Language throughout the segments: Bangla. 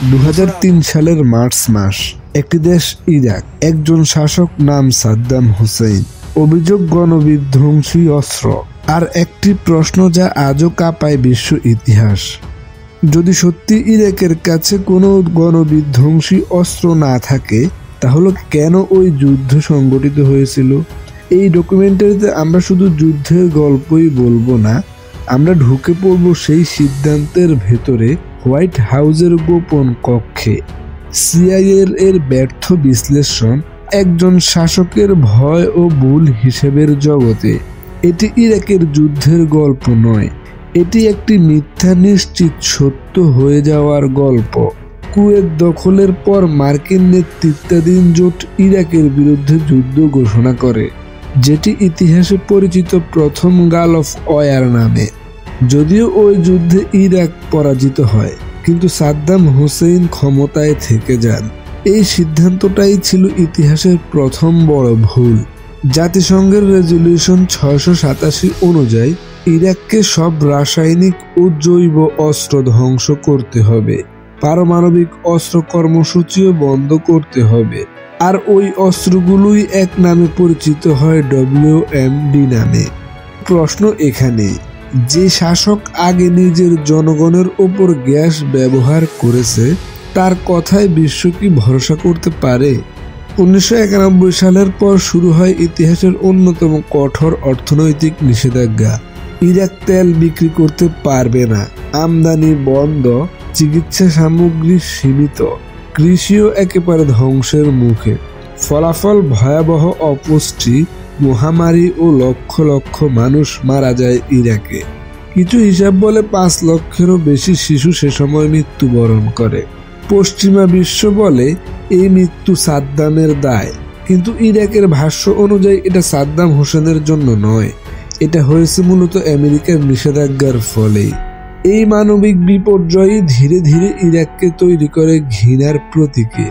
2003 সালের মার্চ মাস, একটি দেশ ইরাক, একজন শাসক নাম সাদ্দাম হুসেইন, অভিযোগ গণবিধ্বংসী অস্ত্র, আর একটি প্রশ্ন যা আজও কাঁপায় বিশ্ব ইতিহাস। যদি সত্যি ইরাকের কাছে কোনো গণবিধ্বংসী অস্ত্র না থাকে, তাহলে কেন ওই যুদ্ধ সংগঠিত হয়েছিল? এই ডকুমেন্টারিতে আমরা শুধু যুদ্ধের গল্পই বলবো না, আমরা ঢুকে পড়ব সেই সিদ্ধান্তের ভেতরে, হোয়াইট হাউসের গোপন কক্ষে, সিআইএ এর ব্যর্থ বিশ্লেষণ, একজন শাসকের ভয় ও ভুল হিসেবের জগতে। এটি ইরাকের যুদ্ধের গল্প নয়, এটি একটি মিথ্যা নিশ্চিত সত্য হয়ে যাওয়ার গল্প। কুয়েত দখলের পর মার্কিন নেতৃত্বাধীন জোট ইরাকের বিরুদ্ধে যুদ্ধ ঘোষণা করে, যেটি ইতিহাসে পরিচিত প্রথম গাল অফ ওয়ার নামে। যদিও ওই যুদ্ধে ইরাক পরাজিত হয়, কিন্তু সাদ্দাম হুসেইন ক্ষমতায় থেকে যান। এই সিদ্ধান্তটাই ছিল ইতিহাসের প্রথম বড় ভুল। জাতিসংঘের রেজলিউশন 687 অনুযায়ী ইরাককে সব রাসায়নিক ও জৈব অস্ত্র ধ্বংস করতে হবে, পারমাণবিক অস্ত্র কর্মসূচিও বন্ধ করতে হবে। আর ওই অস্ত্রগুলোই এক নামে পরিচিত হয় WMD নামে। প্রশ্ন এখানে, যে শাসক আগে নিজের জনগণের ওপর গ্যাস ব্যবহার করেছে, তার কথায় বিশ্ব কি ভরসা করতে পারে? 1991 সালের পর শুরু হয় ইতিহাসের অন্যতম কঠোর অর্থনৈতিক নিষেধাজ্ঞা। ইরাক তেল বিক্রি করতে পারবে না, আমদানি বন্ধ, চিকিৎসা সামগ্রী সীমিত, কৃষিও একেবারে ধ্বংসের মুখে। ফলাফল ভয়াবহ অপুষ্টি, মহামারী ও লক্ষ লক্ষ মানুষ মারা যায় ইরাকে। কিছু হিসাব বলে 5 লক্ষেরও বেশি শিশু সে সময় মৃত্যুবরণ করে। পশ্চিমা বিশ্ব বলে এই মৃত্যু সাদ্দামের দায়, কিন্তু ইরাকের ভাষ্য অনুযায়ী এটা সাদ্দাম হোসেনের জন্য নয়, এটা হয়েছে মূলত আমেরিকার নিষেধাজ্ঞার ফলেই। এই মানবিক বিপর্যয় ধীরে ধীরে ইরাককে তৈরি করে ঘৃণার প্রতীকে।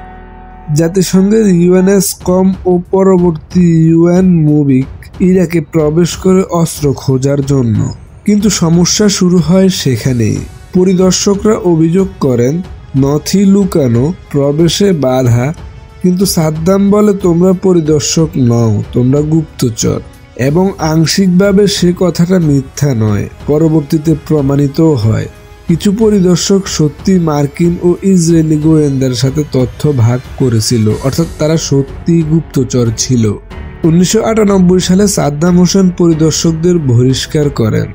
জাতিসংঘের ইউএনএসকম ও পরবর্তী ইউএন মুবিক ইরাকে প্রবেশ করে অস্ত্র খোঁজার জন্য, কিন্তু সমস্যা শুরু হয় সেখানেই। পরিদর্শকরা অভিযোগ করেন নথি লুকানো, প্রবেশে বাধা, কিন্তু সাদ্দাম বলে তোমরা পরিদর্শক নও, তোমরা গুপ্তচর। এবং আংশিকভাবে সে কথাটা মিথ্যা নয়, পরবর্তীতে প্রমাণিতও হয়। কিছু পরিদর্শক সত্যি মার্কিন ও ইসরায়েলি গোয়েন্দার সাথে তথ্য ভাগ করেছিল, অর্থাৎ তারা সত্যি গুপ্তচর ছিল। 1998 সালে সাদ্দাম হোসেন পরিদর্শকদের বহিষ্কার করেন।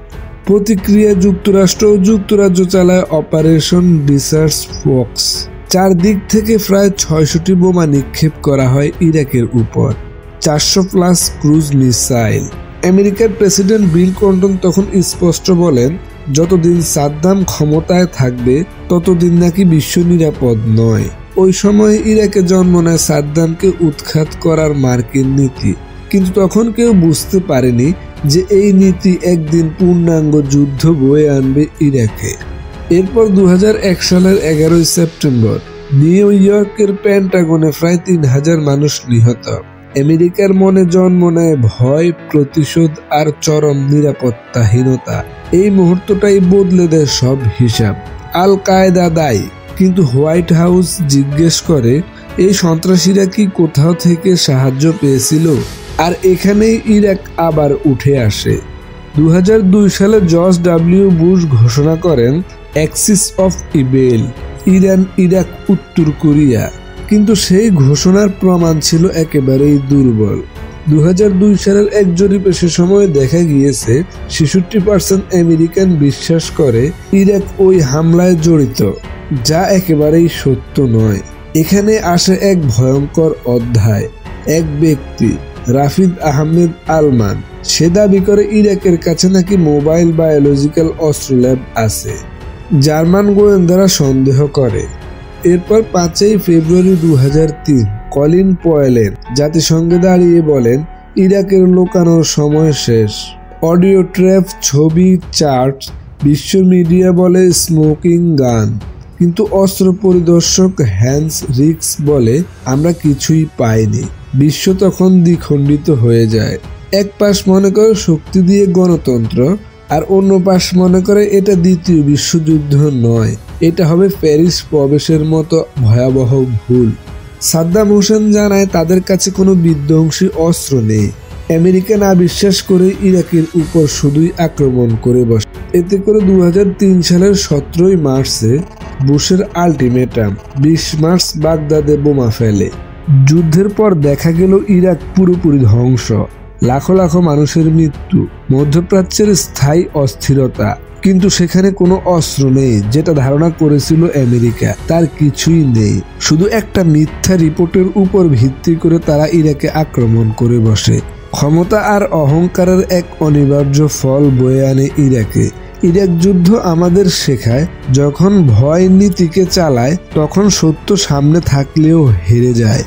প্রতিক্রিয়া যুক্তরাষ্ট্র ও যুক্তরাজ্য চালায় অপারেশন রিসার্চ ফক্স। চারদিক থেকে প্রায় 600টি বোমা নিক্ষেপ করা হয় ইরাকের উপর, 400+ ক্রুজ মিসাইল। আমেরিকার প্রেসিডেন্ট বিল ক্লিনটন তখন স্পষ্ট বলেন, যতদিন সাদ্দাম ক্ষমতায় থাকবে ততদিন নাকি বিশ্ব নিরাপদ নয়। ওই সময় ইরাকে জন্ম নেয় সাদ্দামকে উৎখাত করার মার্কিন নীতি, কিন্তু তখন কেউ বুঝতে পারেনি যে এই নীতি একদিন পূর্ণাঙ্গ যুদ্ধ বয়ে আনবে ইরাকে। এরপর 2001 সালের 11 সেপ্টেম্বর নিউ ইয়র্কের পেন্টাগনে প্রায় 3000 মানুষ নিহত। আমেরিকার মনে জন্ম নেয় ভয়, প্রতিশোধ আর চরম নিরাপত্তাহীনতা। এই মুহূর্তটাই বদলে দেয় সব হিসাব। আল কায়দা দায়ী, কিন্তু হোয়াইট হাউস জিজ্ঞেস করে এই সন্ত্রাসীরা কি কোথাও থেকে সাহায্য পেয়েছিল? আর এখানেই ইরাক আবার উঠে আসে। 2002 সালে জর্জ ডব্লিউ বুশ ঘোষণা করেন Axis of evil, Iran, Iraq, উত্তর কোরিয়া। কিন্তু সেই ঘোষণার প্রমাণ ছিল একেবারেই দুর্বল। 2002 সালের এক জরিপে সে সময় দেখা গিয়েছে 66% আমেরিকান বিশ্বাস করে ইরাক ওই হামলায় জড়িত, যা একেবারেই সত্য নয়। এখানে আসে এক ভয়ঙ্কর অধ্যায়। এক ব্যক্তি, রাফিদ আহমেদ আলমান, সে দাবি করে ইরাকের কাছে নাকি মোবাইল বায়োলজিক্যাল অস্ত্র ল্যাব আছে। জার্মান গোয়েন্দারা সন্দেহ করে। এরপর 5 ফেব্রুয়ারি 2003 কলিন পয়েলেন জাতিসংঘে দাঁড়িয়ে বলেন ইরাকের লুকানোর সময় শেষ। অডিও ট্র্যাপ, ছবি, চার্ট, বিশ্ব মিডিয়া বলে স্মোকিং গান, কিন্তু অস্ত্র পরিদর্শক হ্যান্স রিক্স বলে আমরা কিছুই পাইনি। বিশ্ব তখন দ্বিখণ্ডিত হয়ে যায়। এক পাশ মনে করে শক্তি দিয়ে গণতন্ত্র, আর অন্য পাশ মনে করে এটা দ্বিতীয় বিশ্বযুদ্ধ নয়, এটা হবে প্যারিস প্রবেশের মতো ভয়াবহ ভুল। সাদ্দাম হোসেন জানায় তাদের কাছে কোনো বিধ্বংসী অস্ত্র নেই। আমেরিকা না বিশ্বাস করে ইরাকের উপর শুধুই আক্রমণ করে বসে। এতে করে 2003 সালের 17 মার্চে বুশের আল্টিমেটাম, 20 মার্চ বাগদাদে বোমা ফেলে। যুদ্ধের পর দেখা গেল ইরাক পুরোপুরি ধ্বংস, লাখো লাখো মানুষের মৃত্যু, মধ্যপ্রাচ্যের স্থায়ী অস্থিরতা। কিন্তু সেখানে কোনো অস্ত্র নেই, যেটা ধারণা করেছিল আমেরিকা তার কিছুই নেই। শুধু একটা মিথ্যা রিপোর্টের উপর ভিত্তি করে তারা ইরাকে আক্রমণ করে বসে। ক্ষমতা আর অহংকারের এক অনিবার্য ফল বয়ে আনে ইরাকে। ইরাক যুদ্ধ আমাদের শেখায়, যখন ভয় নীতিকে চালায় তখন সত্য সামনে থাকলেও হেরে যায়।